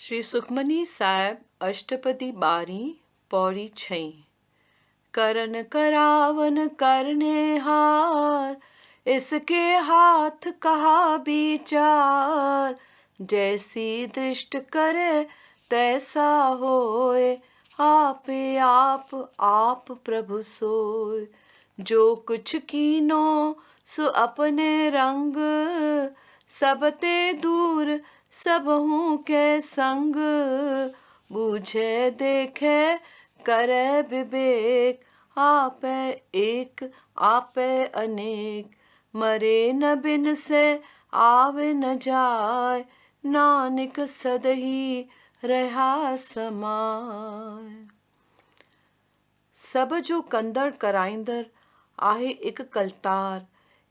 श्री सुखमनी साहिब अष्टपदी 12 पौड़ी 6। करन करावन करने हार, इसके हाथ कहा विचार। जैसी दृष्ट करे तैसा होए, आपे आप प्रभु सोय। जो कुछ कीनो सो अपने रंग, सबते दूर सबहू के संग। बूझे देखे करे विवेक, आपे एक आपे अनेक। मरे न बिन से आवे न जाय, नानक सदही रहा समाय। सब जो कंदड़ कराईंदड़ आहे एक कलतार।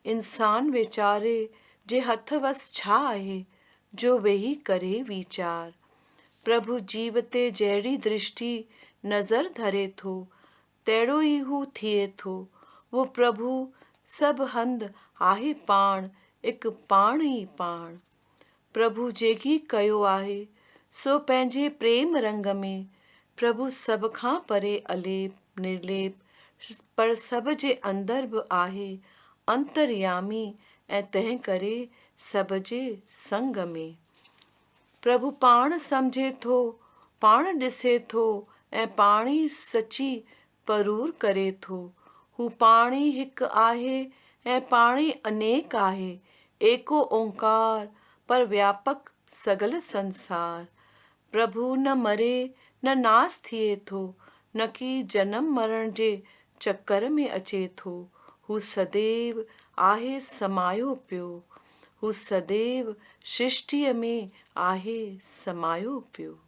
इंसान वेचारे जे हथ वस छा आहे, जो वेही करे वीचार। प्रभु जीव ते जहिड़ी दृष्टि नज़र धरे थो, तहिड़ो ई हू थिए थो। वो प्रभु सभु हंधि आहे पाण, एक पाण ई पाण। प्रभु जेकी कयो आहे सो पंहिंजे प्रेम रंग में। प्रभु सभ खां परे अलेप निर्लेप, पर सभ जे अंदर बि आहे अंतर्यामी, ऐं तंहिं करे सभ जे संग में। प्रभु पाण सम्झे थो, पाण ॾिसे थो, ऐं पाण ई सची परूर करे थो। हू पाण ई हिकु आहे ऐं पाण ई अनेक आहे। एको ओंकार पर व्यापक सगल संसार। प्रभु न मरे न नास थिए थो, न कि जनम मरण जे चक्कर में अचे थो। हू सदैव आहे समायो पियो, हू सदैव सृष्टिअ में आहे समायो पियो।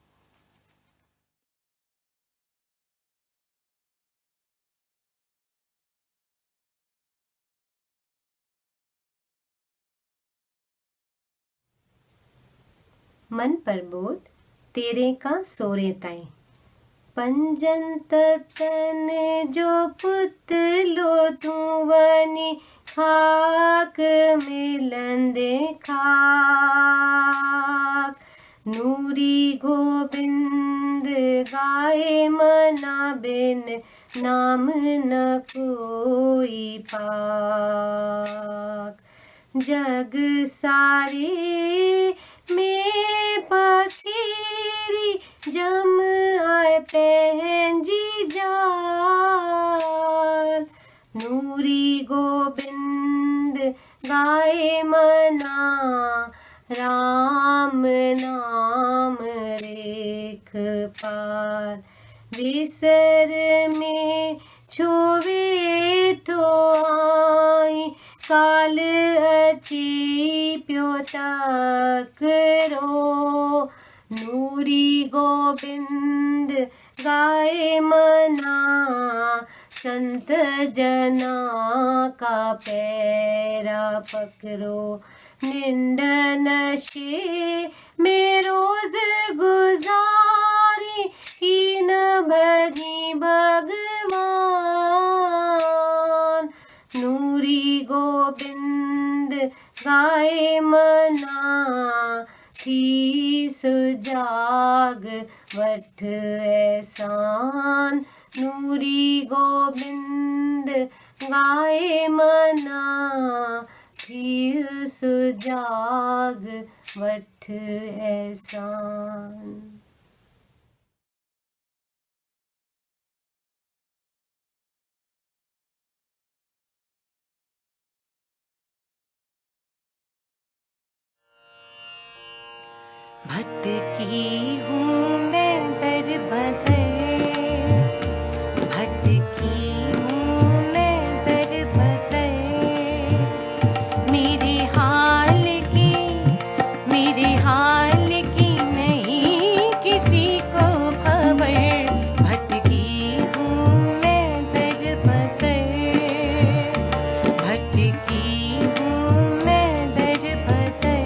मन प्रबोध 13 का 16 ताईं। पंजन तन जो पुत लो तू वनी, खाक मिलंदे खाक। नूरी गोबिंद गाए मना बिन, नाम न कोई पाक। जग सारे में पखेरी, जम आए पंहिंजी जान। नूरी गोबिंद गाए मना, राम नाम रेख पार। विसर में छोवे तो आई, काल अची पियो तकरो। नूरी गोबिंद गाए मना, संत जना का पैरा पकड़ो। निंद नशे में रोज गुजारी, कीन भजी भगवान। नूरी गोबिंद गाए मना, शीस जाग वठ एहसान। नूरी गोबिंद गाए मना, शीस जाग वठ एहसान। भटकी हूँ मैं दर बदर, भटकी हूँ मैं दर बदर। मेरे हाल की नहीं किसी को खबर। भटकी हूँ मैं दर बदर, भटकी हूँ मैं दर बदर।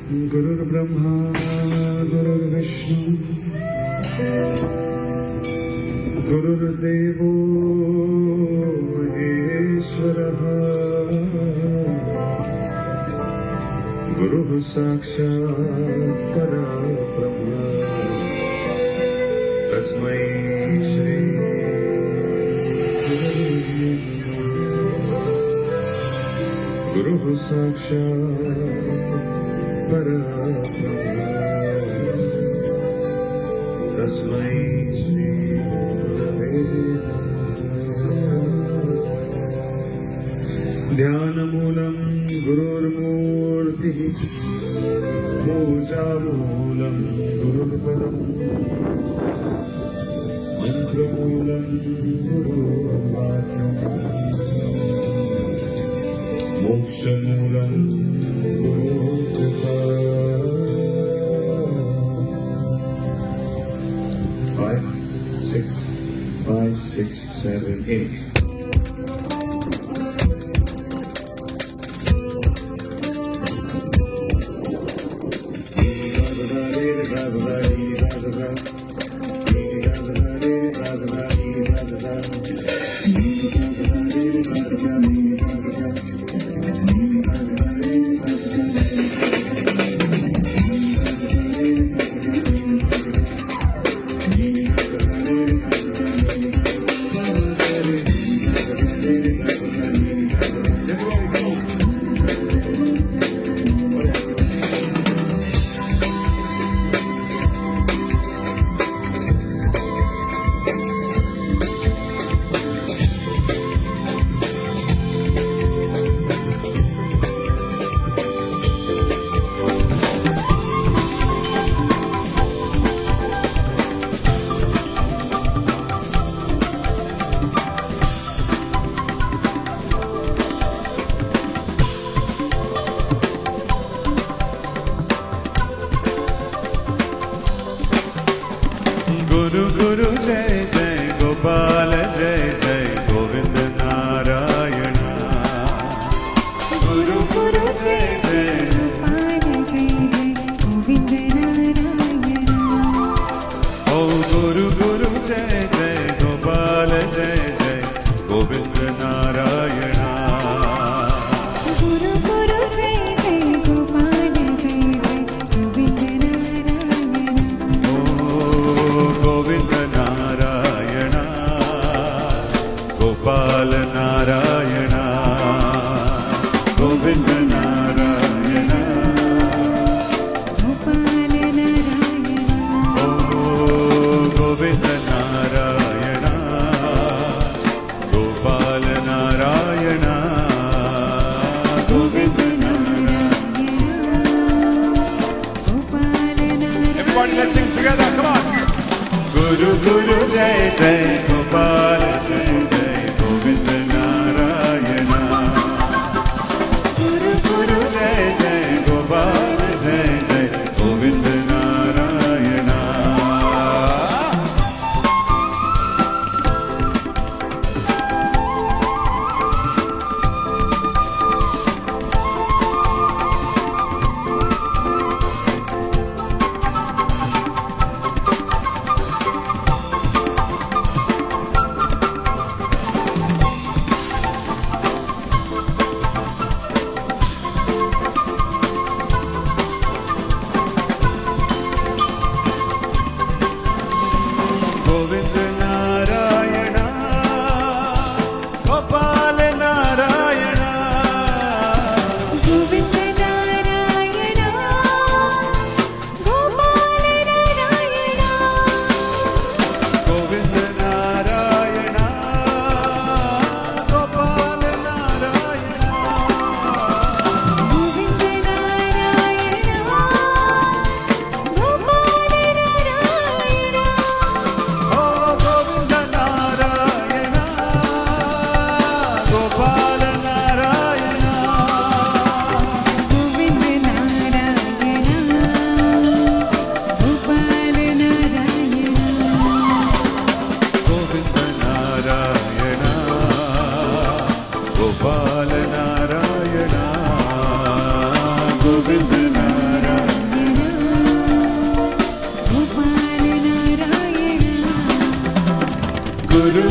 गुरुर्ब्रह्मा गुरुर्विष्णु गुरुर्देवो महेश्वरः गुरुः साक्षात् परब्रह्म तस्मै श्री गुरुः साक्षात् परब्रह्म तस्मै श्री गुरवे ध्यानमूलं गुरुर्मूर्तिः पूजामूलं गुरुर्पदम् मन्त्रमूलं गुरुर्वाक्यम् मोक्षमूलं गुरुकृपा 5, 6, 5, 6, 7, 8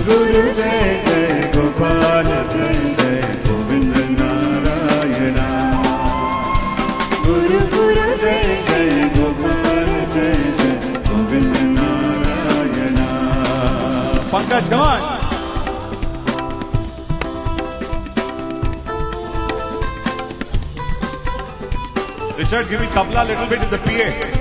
गुरु जय जय गोपाल जय जय गोविंद नारायण गुरु गुरु जय जय गोपाल जय जय Govind Narayan Pankaj come on Richard, give me tabla a little bit in the PA.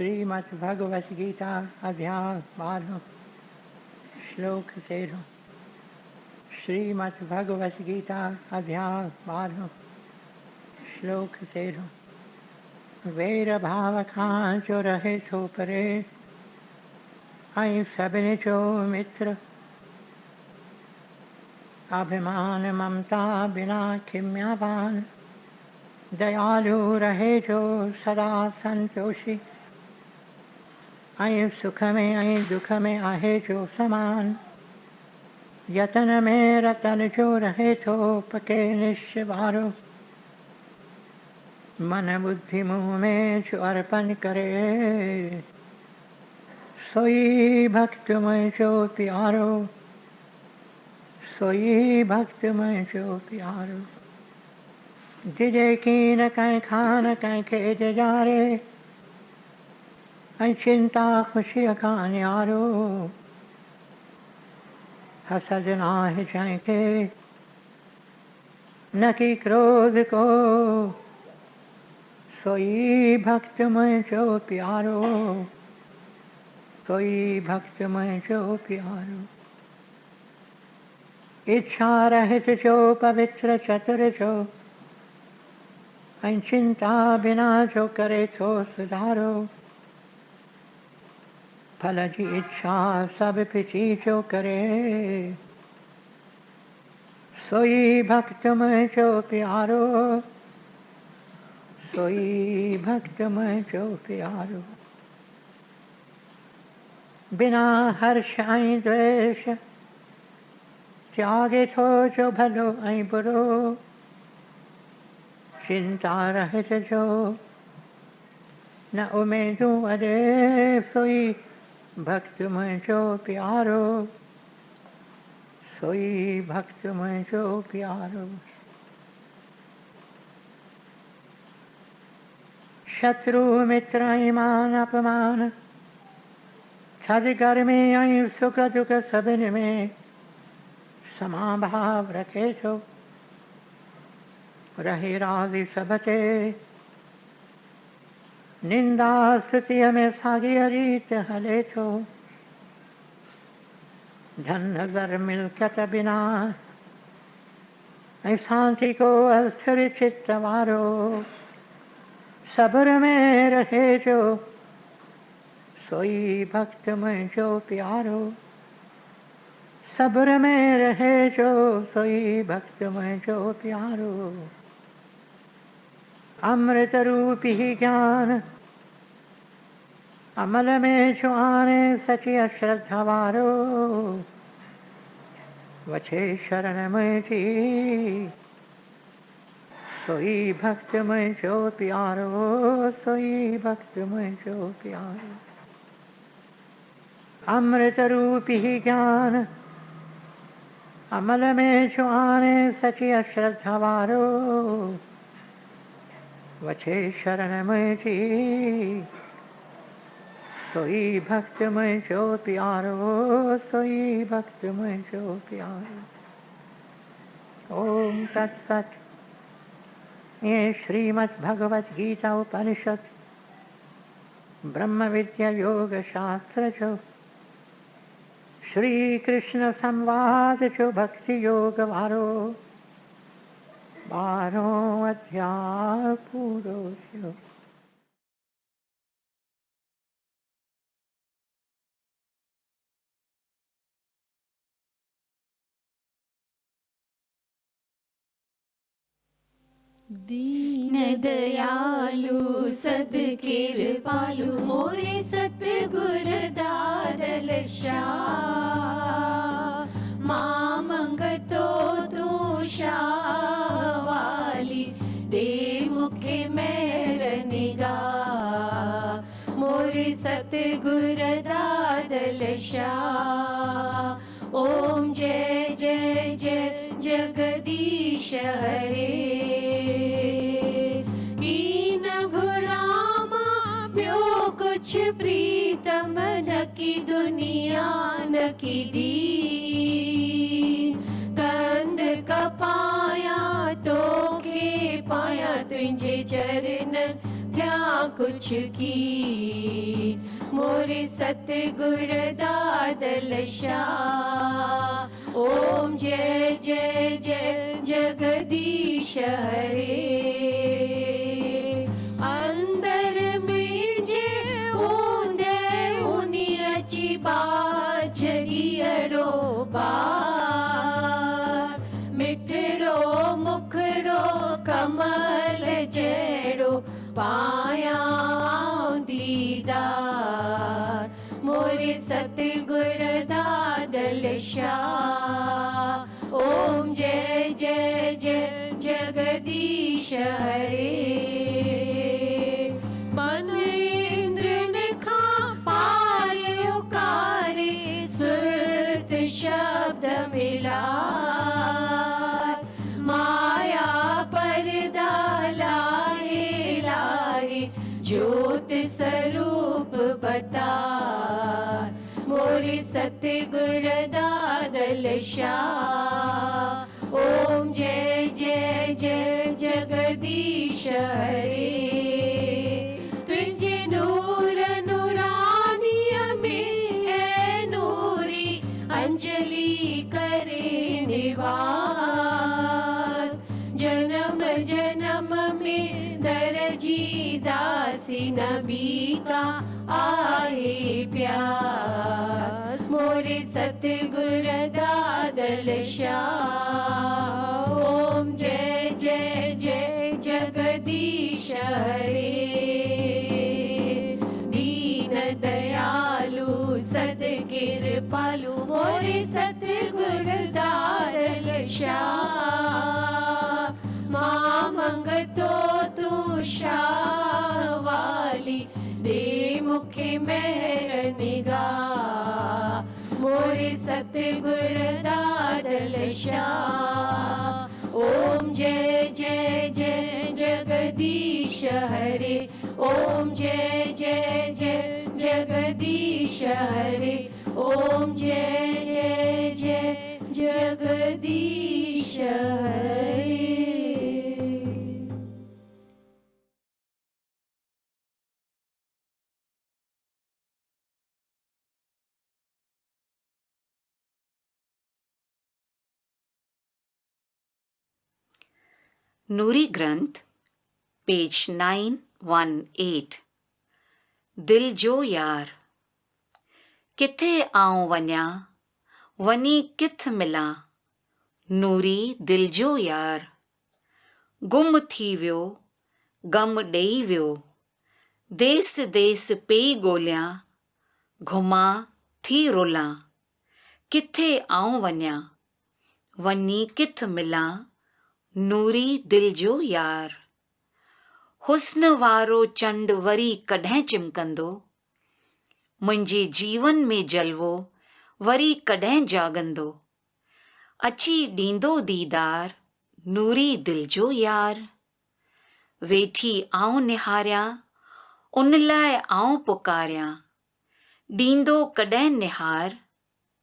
Shrimad Bhagavad Gita अध्याय 12 श्लोक 13 श्रीमद् भगवत गीता अध्याय 12 श्लोक 13 वैर भाव खां जो रहे थो परे ऐं सभिनी जो मित्र अभिमान ममता बिना खिम्यावान दयालु रहे जो सदा संतोषी ऐं सुख में ऐं दुख में आहे जो समान यतन में रतन जो रहे थो पके निश्चवारो मन बुद्धि मुँह में जो अर्पण करे सोई भक्त में जो प्यारो सोई भक्त में जो प्यारो जिजे कीन कहीं खान कहीं खेज जारे ऐं चिंता खुशी का न्यारो हसद नाहि जंहिंखे न की क्रोध को सोई भक्त मुंहिंजो प्यारो सोई भक्त मुंहिंजो प्यारो इच्छा रहित जो पवित्र चतुर जो ऐं चिंता बिना जो करे थो सुधारो फल जी इच्छा सब पिछी जो करे सोई भक्त मुंहिंजो प्यारो सोई भक्त मुंहिंजो प्यारो बिना हर्ष ऐं द्वेष त्यागे थो जो भलो ऐं बुरो चिंता रहित जो न उमेदूं अॾे सोई भक्त मुंहिंजो प्यारो सोई भक्त मुंहिंजो प्यारो शत्रु मित्र ऐं मान अपमान थधि गर्मी ऐं सुख दुख सभिनी में समाभाव रखे थो रहे राज़ी सभ ते निंदा स्तुतीअ में साॻीअ रीत हले थो धन नज़र मिल्कत बिना ऐं शांति को अस्थिर चित्त वारो सब्र में रहे जो सोई भक्त मुंहिंजो प्यारो सब्र में रहे जो सोई भक्त मुंहिंजो प्यारो अमृत रूपी ज्ञान अमल में जो आने सची श्रद्धा वारो वछे शरण मुंहिंजी सोई भक्त मुंहिंजो प्यारो सोई भक्त मुंहिंजो प्यारो अमृत रूपी ज्ञान अमल में जो आने सची श्रद्धा वारो वछे शरण मुंहिंजी सोई भक्त मुंहिंजो प्यारो सोई भक्त मुंहिंजो प्यारो ओम तत्सत ये श्रीमद् भगवद गीता उपनिषद ब्रह्म विद्या योग शास्त्र जो श्री कृष्ण संवाद जो भक्ति योग वारो 12 अध्याय पूरो थियो। दीन दयालु सद कृपालु मोरे सतगुर दादल शाह मां मंगतो तू शावाली दे मुखे मेहर निगाह मोरे सतगुर दादल शाह ओम जय जय जय जगदीश हरे कुछ प्रीतम न की दुनिया न की दी कंद कपाया तो खे पाया तुझे चरण थया कुछ की मोरे सतगुर दादल शाह ओम जय जय जय जगदीश हरे बाजरियरो बार मिठड़ो मुखड़ो कमल जड़ो पाया दीदार मोरे सतगुर दादल शाह ओम जय जय जय जगदीश हरे मन शब्द मिला माया पर्दा अवतार मोरे सतगुर दादल शाह। ओम जय जय जय जगदीश हरे। तुझे नूर नूरानिय में है नूरी अंजलि करे निवास। जन्म जन्म में दरजी दासी नबी का आहे प्यास मोरे सतगुर दादल शाह। ओम जय जय जय जगदीश हरे। दीन दयालु सद कृपालु मोरे सतगुर दादल शाह। मां मंगतो तू शाह वाली दे मुखे मेहर निगाह मोरे सतगुर दादल शाह। ओम जय जय जय जगदीश हरे। ओम जय जय जय जगदीश हरे। ओम जय जय जय जगदीश हरे। नूरी ग्रंथ पेज 918। दिल जो यार। किथे आऊं वञा वञी किथ मिलां नूरी दिल जो यार। गुम थी वियो गम ॾेई वियो देस देस पेई ॻोल्हियां घुमां थी रुलां। किथे आऊं वञा वञी किथ मिलां नूरी दिल जो यार। हुस्न वारो चंड वरी कॾहिं चिमकंदो मुंहिंजे जीवन में जलवो वरी कॾहिं जागंदो। अची ॾींदो दीदार नूरी दिल जो यार। वेठी आऊं निहारियां उन लाइ आऊं पुकारियां ॾींदो कॾहिं निहार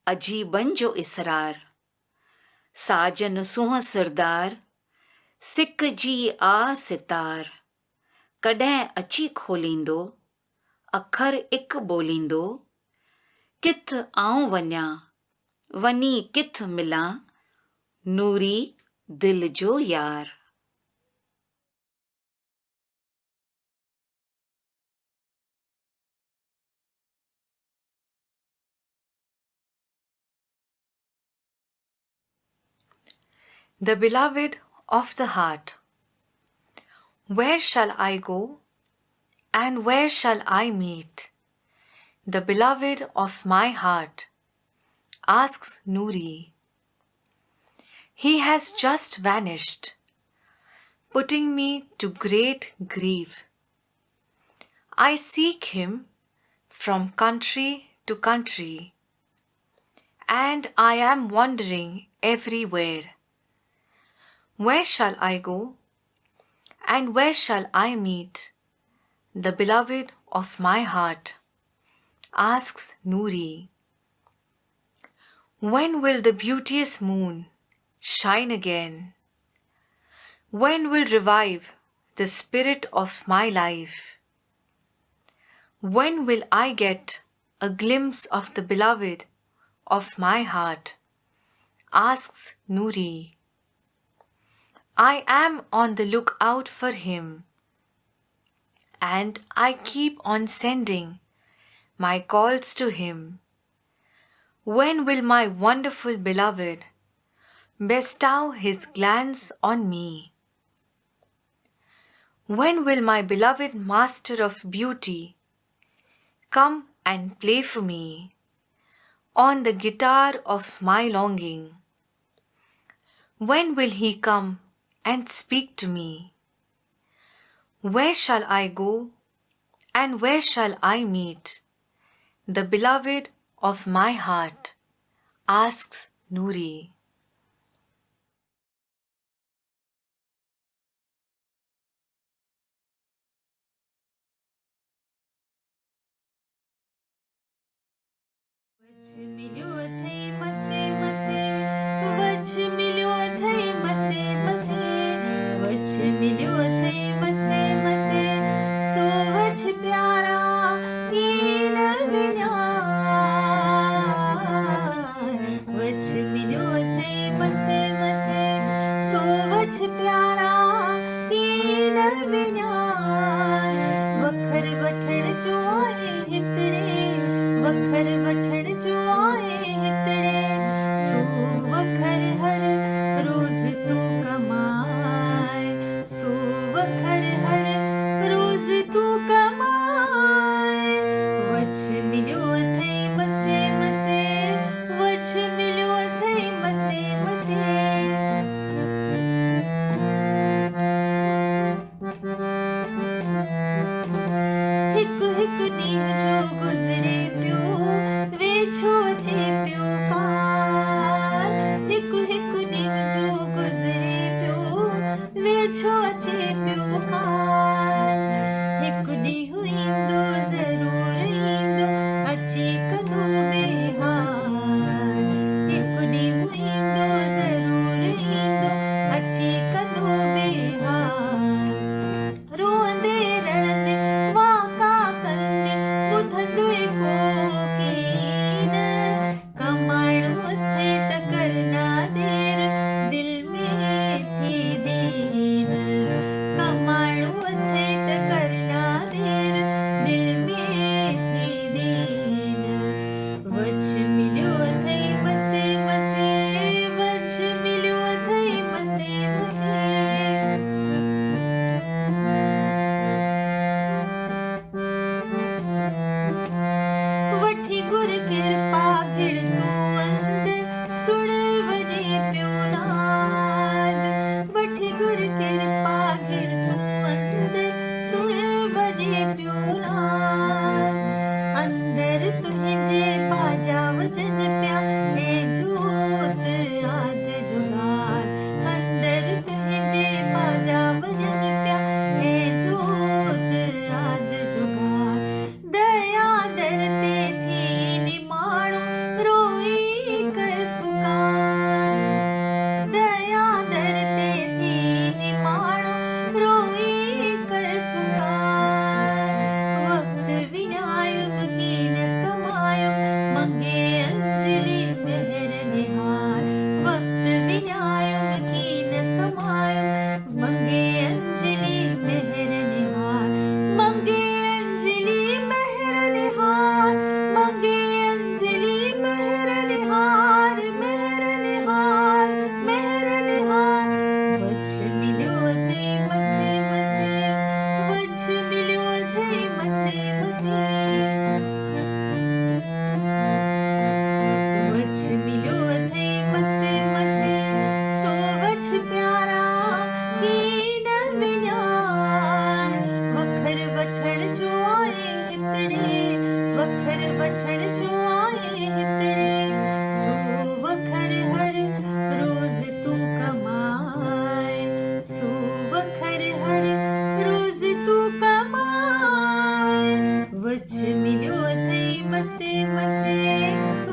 अजीबन जो इसरार। साजन सूंहं सिरदार सिक जी आ सितार कॾहिं अची खोलींदो अखर इक ॿोलींदो। किथ आऊं वञा वञी किथ मिलां नूरी दिल जो यार। The beloved of the heart. Where shall I go and where shall I meet the beloved of my heart? Asks Noori. He has just vanished, putting me to great grief. I seek him from country to country, and I am wandering everywhere. Where shall I go and where shall I meet the beloved of my heart? Asks Noori. When will the beauteous moon shine again? When will revive the spirit of my life? When will I get a glimpse of the beloved of my heart? Asks Noori. I am on the lookout for him, and I keep on sending my calls to him. When will my wonderful beloved bestow his glance on me? When will my beloved master of beauty come and play for me on the guitar of my longing? When will he come and speak to me? Where shall I go and where shall I meet the beloved of my heart? Asks Noori. मिल्यो थई मसे मसे वच मिल्यो थई मसे मसे वच मिल्यो थई मसे मसे सो वच प्यारा कीन विना वच मिल्यो थई मसे मसे सो वच प्यारा कीन विना वखर वठण जो आहे हिकड़े वखर वठण जो आहे हिकड़े सो वखर हर रोज तू कमाए सो वखर हर रोज तू कमाए वच मिल्यो थई मसे मसे वच मिल्यो थई मसे मसे हिकु हिकु ॾींहुं जो गुज़रे पियो वेझो अचे पियो काल हिकु हिकु ॾींहुं जो गुज़रे पियो वेझो अचे पियो काल हिकु ॾींहुं ईंदो ज़रूरु ईंदो अची कंदो बेहाल हिकु ॾींहुं ईंदो ज़रूरु ईंदो अची कंदो बेहाल रोअंदे रड़ंदे वाका कंदे ॿुधंदे को कीन कमाइणो थे त करना देर दिल में थी दीन कमाइणो थे त करना देर दिल में थी दीन वच मिल्यो थई मसे मसे वच मिल्यो थई मसे मसे वठी गुर किरपा घिड़ तू अंदर सुण वञे पियो नाद वठी गुर किरपा घिड़ तू अंदर सुण वञे पियो नाद अंदर तुंहिंजे बाजा वजन पिया ए जोत आद जुगाद अंदर तुंहिंजे बाजा वजन पिया ए जोत आद जुगाद दया दर ते थी निमाणो रोई कर पुकार दया दर ते थी निमाणो रोई कर पुकार वक्त विनायुम कीन कमायुम मंगे अंजलि मेहर निहार वक्त विनायुम कीन कमायुम मंगे अंजलि मेहर निहार मंगे अंजलि मेहर निहार मंगे अंजलि मेहर निहार मेहर निहार मेहर निहार वच मिल्यो थई मसे मसे वच मिल्यो थई मसे मसे वच मिल्यो थई मसे मसे सो वच प्यारा कीन विना वखर वठण जो आहे हितड़े वखर वठण जो आहे हितड़े सो वखर हर रोज तू कमाए सो वखर हर रोज तू कमाए वच मिल्यो थई मसे मसे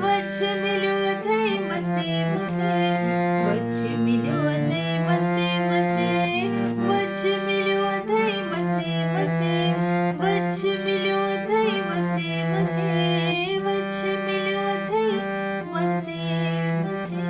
वच मिल्यो थई मसे मसे वच मिल्यो थई मसे मसे वच मिल्यो थई मसे मसे वच मिल्यो थई मसे मसे वच मिल्यो थई मसे मसे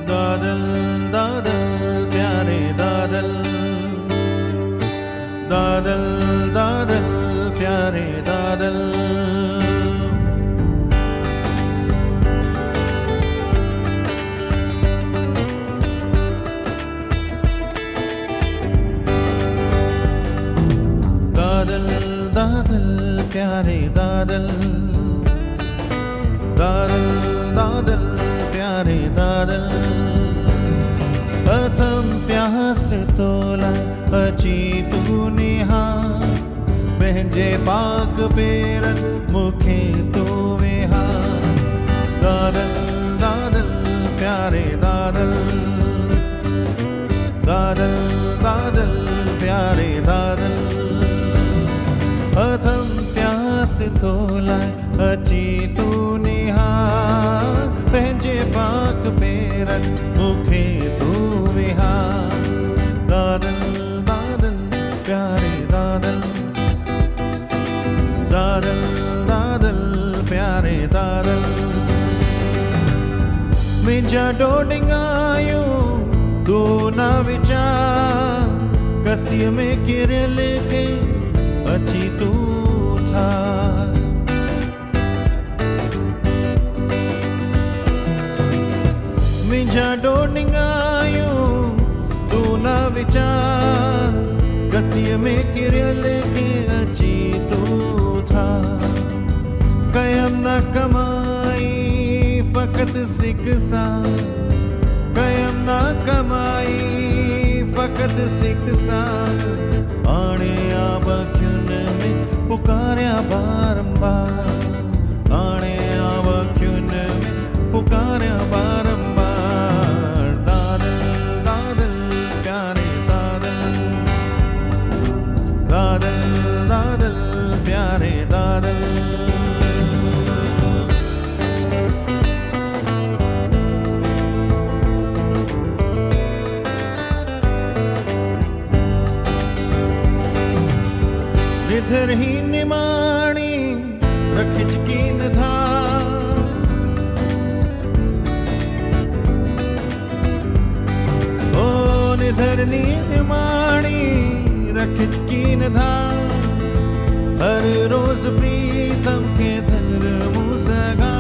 दादल दादल प्यारे दादल दादल दादल प्यारे दादल दादल दादल प्यारे दादल दादल दादल प्यारे दादल प्रथम प्यास तोला अची तू निहा पंहिंजे पाक पेरन मुखे तो विहार। दादल दादल प्यारे दादल, दादल दादल प्यारे दादल। अथम प्यास तोलाय अची तू निहार, पंहिंजे पाक पेरन मुखे तू विहार। दादल दादल प्यारे दादल, दादल दादल प्यारे दादल। मुंहिंजा डोडिंगायूं तू न वीचार, कसीअ में किरियल खे अची तू ठार। मुंहिंजा डोडिंगायूं तू न वीचार, कसीअ में किरियल खे अची तू ठार। कयम न कमाई फ़क़त सिक सां, कयम न कमाई फ़क़त सिक सां। आणे आबखियुन में पुकारिया बारंबार, आणे आबखियुन में पुकारिया बारंबार। दादल दादल प्यारे दादल, दादल दादल प्यारे दादल। निधर ही निमाणी रखिज की नधार, ओ निधर नी निमाणी रखिज की नधार। हर रोज प्रीतम के धर्मु सगा,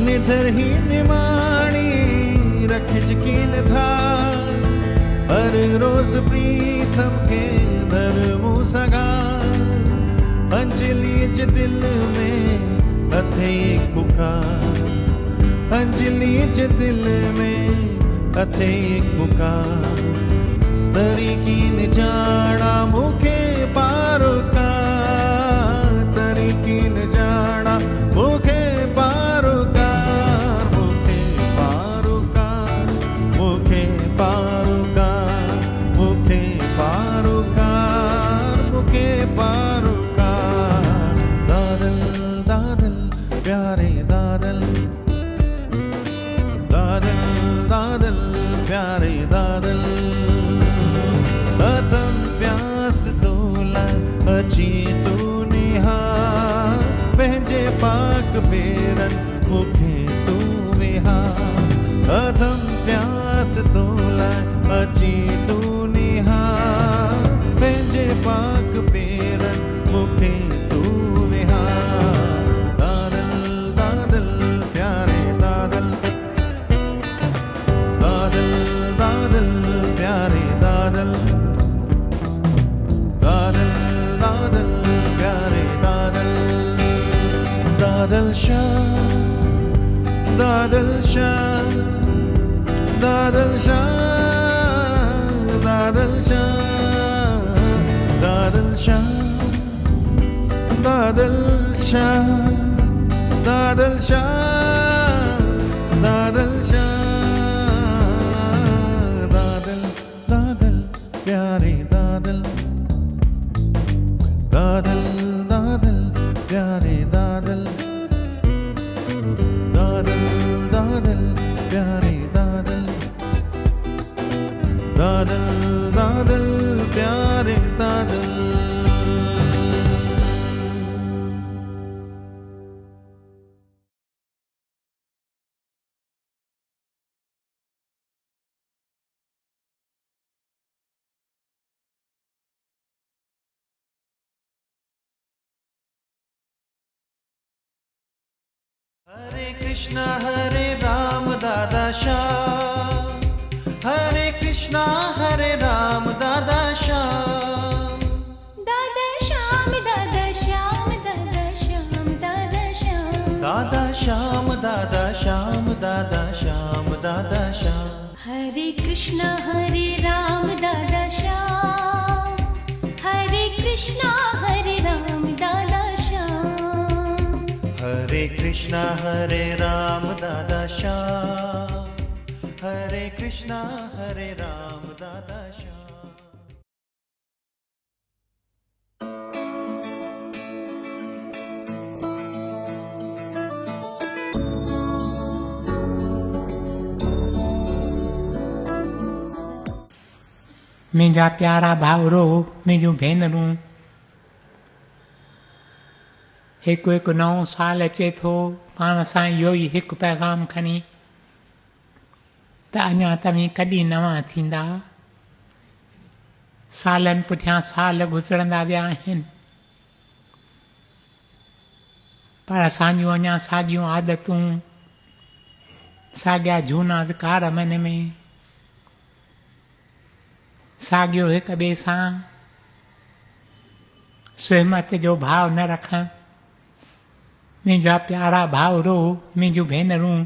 निधर ही निमाणी रखिज की नधार। हर रोज प्रीतम के धर्मु सगा। अंजलि ज दिल में अथे पुकार, अंजलि ज दिल में अथे पुकार। तरीक़ीन जाना मुखे पारोकार, तरीक़ीन जाना मुखे पारोकार। मुखे पारोकार, मुखे पारोकार, मुखे पारोकार, मुखे पारोकार। दादल दादल प्यारे दादल, दादल दादल प्यारे दादल। अथम प्यास तोला अची तू निहार, पंहिंजे पाक पेरन मुखे तू विहार। अथम प्यास तोला अची तू निहार, पंहिंजे पाक पेरन मुखे तू विहार। दादल दादल प्यारे दादल, दादल दादल प्यारे दादल। दादल दादल प्यारे दादल। दादल शाह, दादल शाह, दादल शाह, दादल शाह, दादल शाह, दादल शाह, दादल शाह, दादल शाह। दादल दादल प्यारे दादल, दादल दादल प्यारे दादल। दादल दादल प्यारे दादल, दादल दादल प्यारे दादल। हरे कृष्णा हरे राम दादा श्याम, हरे कृष्णा हरे राम दादा श्याम। दादा श्याम दादा श्याम दादा श्याम दादा श्याम, दादा श्याम दादा श्याम दादा श्याम दादा श्याम। हरे कृष्णा हरे कृष्णा हरे राम दादा श्याम। हरे कृष्णा हरे राम दादा श्याम, हरे कृष्णा हरे राम दादा श्याम। मुंहिंजा प्यारा भाउरो, मुंहिंजूं भेनरूं, हिकु हिकु नओं साल अचे थो, पाण सां इहो ई हिकु पैगाम खणी त अञा तव्हीं कॾहिं नवां थींदा। सालनि पुठियां साल गुज़रंदा विया आहिनि, पर असांजूं अञा साॻियूं आदतूं, साॻिया झूना विकार मन में, साॻियो हिक ॿिए सां सहमत जो भाव न रखणु। मुंहिंजा प्यारा भाउरो, मुंहिंजूं भेनरूं,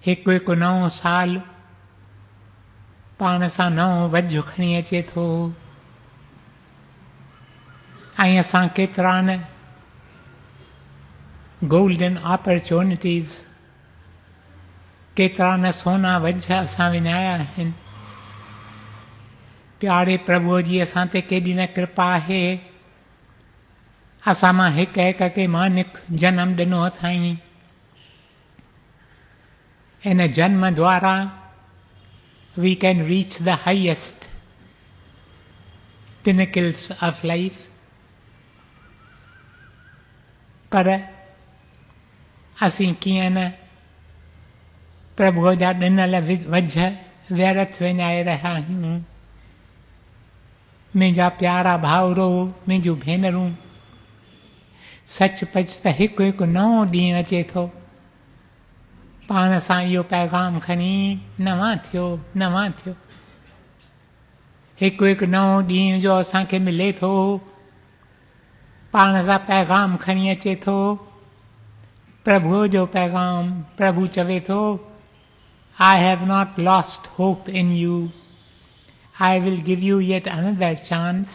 हिकु हिकु नओं साल पाण सां नओं वझ खणी अचे थो, ऐं असां केतिरा न गोल्डन ऑपरच्युनिटीज़, केतिरा न सोना वझ असां विञाया आहिनि। प्यारे प्रभुअ जी असां ते केॾी न कृपा आहे, असां मां हिक हिक खे मानिक जनम ॾिनो अथई। इन जन्म द्वारा we can reach the highest pinnacles of life, पर असीं कीअं न प्रभुअ जा ॾिनल वझ व्यर्थ विञाए रहिया आहियूं। मुंहिंजा प्यारा भाउरो, मुंहिंजूं भेनरूं, सचपच त हिकु हिकु नओं ॾींहुं अचे थो, पाण सां इहो पैगाम खणी नवां थियो, नवां थियो। हिकु हिकु नओं ॾींहुं जो असांखे मिले थो, पाण सां पैगाम खणी अचे थो, प्रभुअ जो पैगाम। प्रभु चवे थो, I have not lost hope in you, I will give you yet another chance.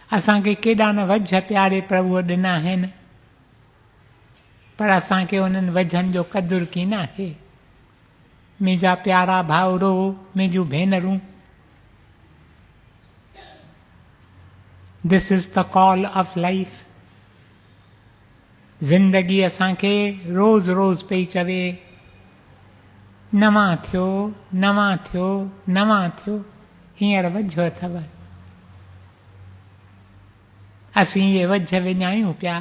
असांखे केॾा न वझ प्यारे प्रभुअ ॾिना आहिनि, पर असांखे उन्हनि वझनि जो क़दुरु कीन आहे। मुंहिंजा प्यारा भाउरो, मुंहिंजूं भेनरूं, this is the call of life. ज़िंदगी असांखे रोज़ रोज़ पई चवे, नवां थियो, नवां थियो, नवां थियो, हींअर वझ अथव। असीं इहे वझ विञायूं पिया,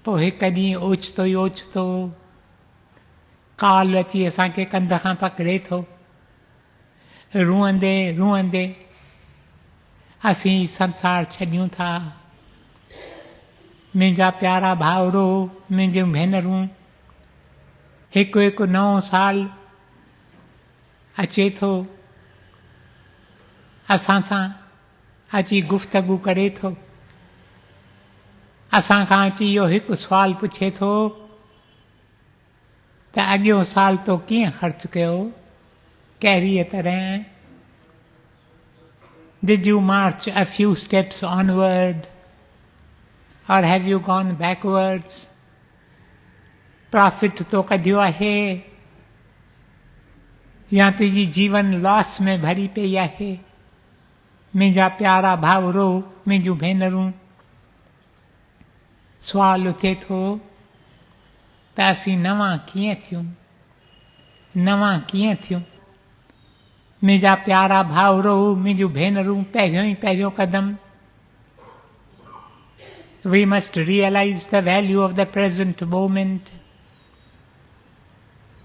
पोइ हिकु ॾींहुं ओचितो ई ओचितो काल अची असांखे कंध खां पकिड़े थो। रुअंदे रुअंदे असीं संसार छॾियूं था। मुंहिंजा प्यारा भाउरो, मुंहिंजूं भेनरूं, हिकु हिकु नओं साल अचे थो, असां सां अची गुफ़्तगू करे थो, असां खां अची इहो हिकु सुवाल पुछे थो त अॻियो साल तो कीअं ख़र्च कयो, कहिड़ीअ तरह। Did you march a few steps onward or have you gone backwards? Profit तो कढियो आहे या तुंहिंजी जीवन लॉस में भरी पई आहे। मुंहिंजा प्यारा भाउरो, मुंहिंजूं भेनरूं, सुवाल उथे थो त असीं नवां कीअं थियूं, नवां कीअं थियूं। मुंहिंजा प्यारा भाउरो, मुंहिंजूं भेनरूं, पहिरियों ई पहिरियों कदम, we must realize the value of the present moment.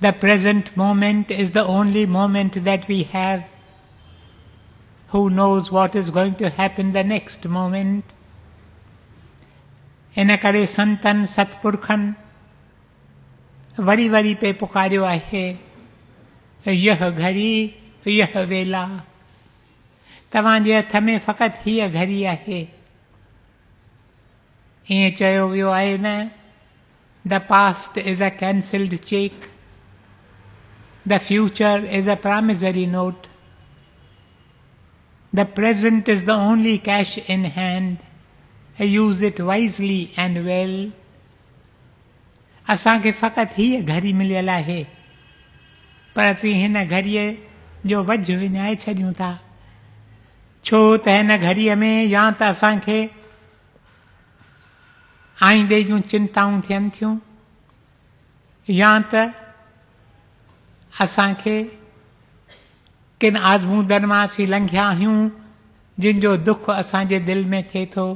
The present moment is the only moment that we have. Who knows what is going to happen the next moment? इन करे संतन सतपुरखनि वरी वरी पे पुकारियो आहे, यह घड़ी यह वेला। तव्हांजे हथ में फ़क़ति हीअ घड़ी आहे। ईअं चयो वियो आहे न, the past is a cancelled cheque, the future is a promissory note. The present is the only cash in hand. Use it wisely and well. असांखे फ़क़ति हीअ घड़ी मिलियल आहे, पर असीं हिन घड़ीअ जो वझ विञाए छॾियूं था। छो त हिन घड़ीअ में या त असांखे आईंदे जूं चिंताऊं थियनि थियूं, या त असांखे किन आज़मूदनि मां असीं लंघिया आहियूं जिन जो दुख असांजे दिलि में थिए थो।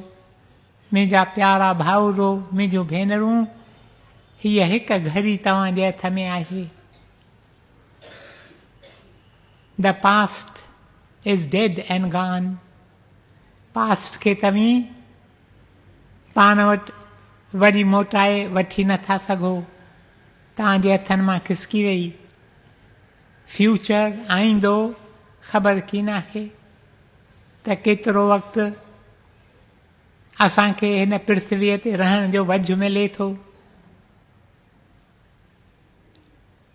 मुंहिंजा प्यारा भाउरो, मुंहिंजूं भेनरूं, हीअ हिकु घड़ी तव्हांजे हथ में आहे। The past is dead and gone. Past खे तव्हीं पाण वटि वरी मोटाए वठी नथा सघो, तव्हांजे हथनि मां खिसकी वई। फ्यूचर आईंदो ख़बर कीन आहे त केतिरो वक़्तु असांखे हिन पृथ्वीअ ते रहण जो वझ मिले थो।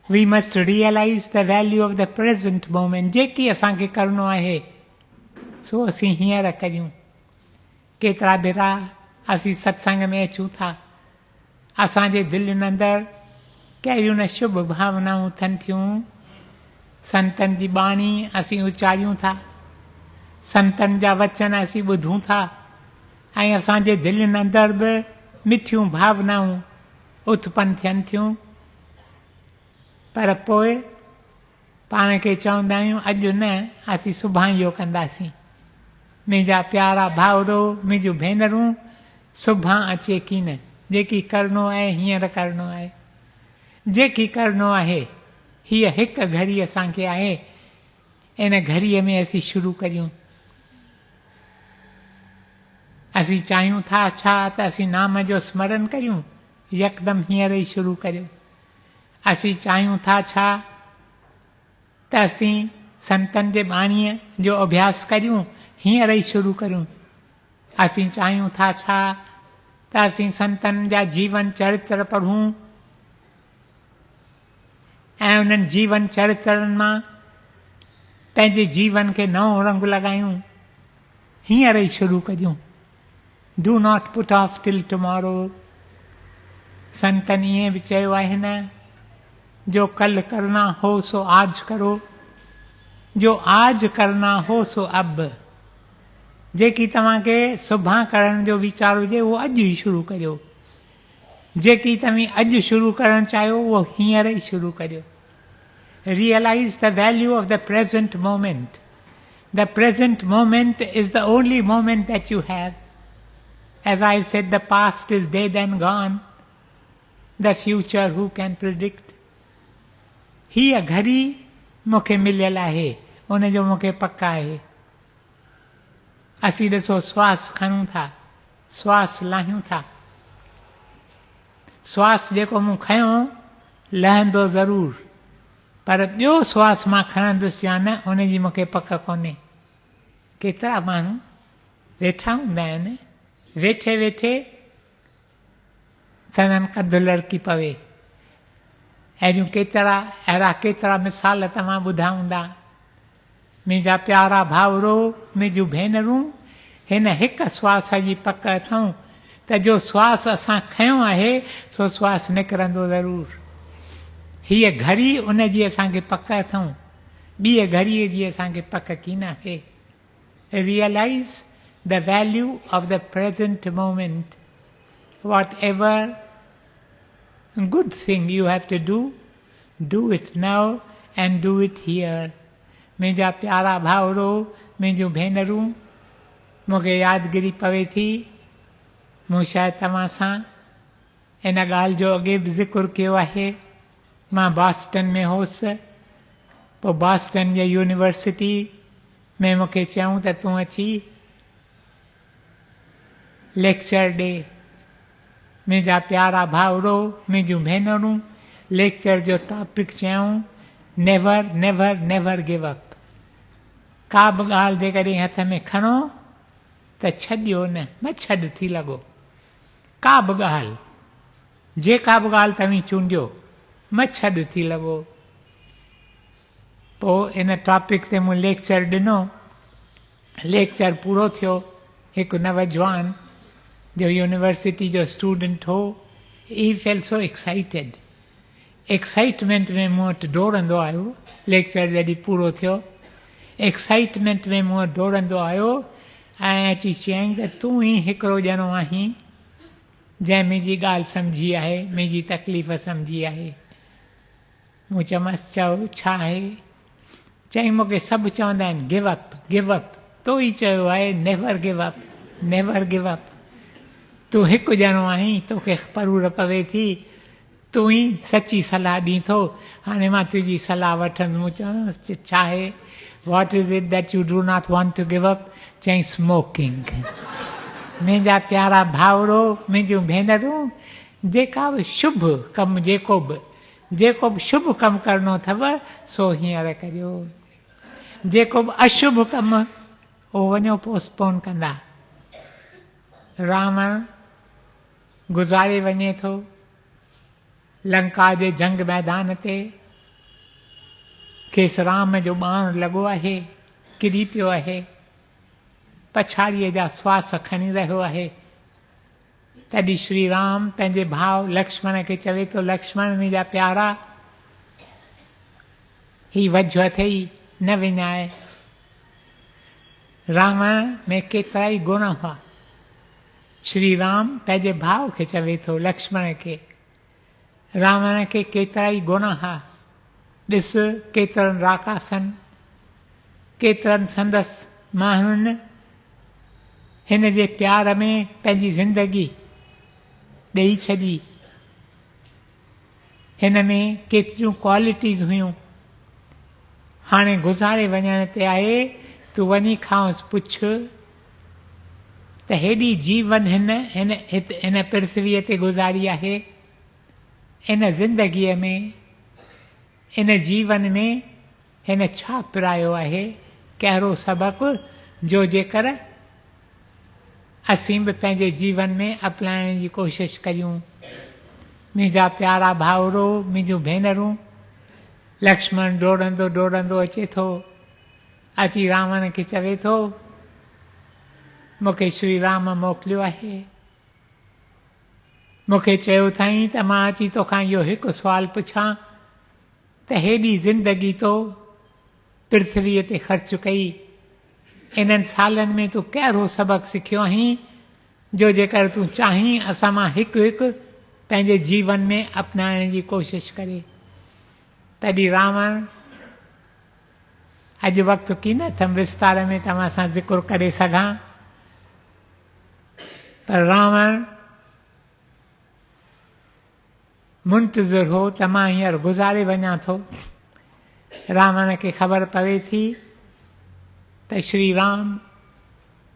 We must realize the value of the present moment. जेकी असांखे करिणो आहे सो असीं हींअर करियूं। केतिरा भेरा असीं सत्संग में अचूं था, असांजे दिलि अंदरि कहिड़ियूं न शुभ भावनाऊं थियनि थियूं। संतनि जी बाणी असीं उचारियूं था, संतनि जा वचन असीं ॿुधूं था, ऐं असांजे दिलि अंदरि बि मिठियूं भावनाऊं उत्पन्न थियनि थियूं। पर पोइ पाण खे चवंदा आहियूं अॼु न, असीं सुभाणे इहो कंदासीं। मुंहिंजा प्यारा भाउरो, मुंहिंजूं भेनरूं, सुभाणे अचे कीन। जेकी करिणो आहे हींअर करिणो आहे। जेकी करिणो आहे हीअ हिकु घड़ी असांखे आहे। इन घड़ीअ में असीं शुरू करियूं। असीं चाहियूं था छा त असीं नाम जो स्मरण करियूं, यकदमि हींअर ई शुरू करियो। असीं चाहियूं था छा त असीं संतनि जे बाणीअ जो अभ्यास करियूं, हींअर ई शुरू करियूं। असीं चाहियूं था छा त असीं संतनि जा जीवन चरित्र पढ़ूं ऐं उन्हनि जीवन चरित्रनि मां पंहिंजे जीवन खे नओं रंग लॻायूं, हींअर ई शुरू करियूं। Do not put off till tomorrow. संतनि ईअं बि चयो आहे न, जो कल करना हो सो आज करो, जो आज करना हो सो अब। जेकी तव्हांखे सुभाणे करण जो वीचार हुजे उहो अॼु ई शुरू करियो। जेकी तव्हीं अॼु शुरू करणु चाहियो उहो हींअर ई शुरू करियो। Realize the value of the present moment. The present moment is the only moment that you have. As I said, the past is dead and gone. The future who can predict? हीअ घड़ी मूंखे मिलियल आहे, उनजो मूंखे पक आहे। असीं ॾिसो श्वास खणूं था, श्वास लाहियूं था। श्वास जेको मूं खयो लहंदो ज़रूर, पर ॿियो श्वास मां खणंदुसि या न उनजी मूंखे पक कोन्हे। केतिरा माण्हू वेठा हूंदा आहिनि, वेठे वेठे संदन कदु लड़की पवे। अहिड़ियूं अहिड़ा केतिरा मिसाल तव्हां ॿुधा हूंदा। मुंहिंजा प्यारा भाउरो, मुंहिंजूं भेनरूं, हिन हिकु श्वास जी पक अथऊं त जो श्वास असां खयो आहे सो श्वास निकिरंदो ज़रूर। हीअ घड़ी उन जी असांखे पक अथऊं, ॿीअ घड़ीअ जी असांखे पक कीन आहे। Realise the value of the present moment. Whatever good thing you have to do it now and do it here. मुंहिंजा प्यारा भाउरो, मुंहिंजूं भेनरूं, मूंखे यादगिरी पवे थी, मूं शायदि तव्हां सां इन ॻाल्हि जो अॻे बि ज़िक्र कयो आहे। मां बॉस्टन में हुउसि, पोइ बॉस्टन जे यूनिवर्सिटी में मूंखे चयूं त तूं अची लेक्चर ॾे। मुंहिंजा प्यारा भाउरो, मुंहिंजूं भेनरूं, लेक्चर जो टॉपिक चयूं never never never give up. का बि ॻाल्हि जे कॾहिं हथ में खणो त छॾियो न, छॾ थी लॻो। का बि ॻाल्हि, जेका बि ॻाल्हि तव्हीं चूंडियो, छॾ थी लॻो। पोइ इन टॉपिक ते मूं लेक्चर ॾिनो लेक्चर पूरो थियो, हिकु नवजवान जो यूनिवर्सिटी जो स्टूडेंट हो, ही फेल सो एक्साइटेड, एक्साइटमेंट में मूं वटि डोड़ंदो आयो। लेक्चर जॾहिं पूरो थियो, एक्साइटमेंट में मूं वटि डोड़ंदो आयो ऐं अची चयईं त तूं ई हिकिड़ो ॼणो आहीं जंहिं मुंहिंजी ॻाल्हि सम्झी आहे, मुंहिंजी तकलीफ़ सम्झी आहे। मूं चयोमांसि चओ छा आहे? चईं मूंखे सभु चवंदा आहिनि गिव अप गिव अप, तो ई चयो आहे never give up never give up. तूं हिकु ॼणो आहीं, तोखे परूर पवे थी, तूं ई सची सलाह ॾीं थो, हाणे मां तुंहिंजी सलाह वठंदुमि। मूं चयोमांसि छा आहे? What is it that you do not want to give up? चईं स्मोकिंग। मुंहिंजा प्यारा भाउरो, मुंहिंजूं भेनरूं, जेका बि शुभ कमु जेको बि शुभ कमु करिणो अथव सो हींअर करियो, जेको बि अशुभ कमु उहो वञो पोस्टपोन कंदा। रावण गुज़ारे वञे थो लंका जे जंग मैदान ते, खेसि राम जो बाण लॻो आहे, किरी पियो आहे, पछाड़ीअ जा श्वास खणी रहियो आहे। तॾहिं श्री राम पंहिंजे भाउ लक्ष्मण खे चवे थो, लक्ष्मण मुंहिंजा प्यारा, ही वझ अथई न विञाए। रावण में केतिरा ई गुण हुआ। श्री राम पंहिंजे भाउ खे चवे थो, लक्ष्मण खे, रावण खे केतिरा ई गुण हुआ। ॾिस केतिरनि राकासनि, केतिरनि संदसि माण्हुनि हिन जे प्यार में पंहिंजी ज़िंदगी ॾेई छॾी। हिन में केतिरियूं क्वालिटीज़ हुयूं। हाणे गुज़ारे वञण ते आहे, तूं वञी खांसि पुछ त हेॾी जीवन हिन पृथ्वीअ ते गुज़ारी आहे, इन ज़िंदगीअ में, इन जीवन में हिन छा पिरायो आहे, कहिड़ो सबक़ु जो जेकर असीं बि पंहिंजे जीवन में अपनाइण जी कोशिश कयूं। मुंहिंजा प्यारा भाउरो, मुंहिंजूं भेनरूं, लक्ष्मण डोड़ंदो डोड़ंदो अचे थो, अची रावण खे चवे थो, मूंखे श्री राम मोकिलियो आहे, मूंखे चयो अथई त मां अची तोखां इहो हिकु सुवालु पुछां त हेॾी ज़िंदगी तो पृथ्वीअ ते ख़र्च कई, इन्हनि सालनि में तूं कहिड़ो सबक़ु सिखियो आहीं जो जेकर तूं चाहीं असां मां हिकु हिकु पंहिंजे जीवन में अपनाइण जी कोशिश करे। तॾहिं रावण, अॼु वक़्तु की न अथमि विस्तार में तव्हां सां ज़िक्र करे सघां, पर रावण मुंतज़िर हो त मां हींअर गुज़ारे वञा थो। रावण खे ख़बर पवे थी त श्री राम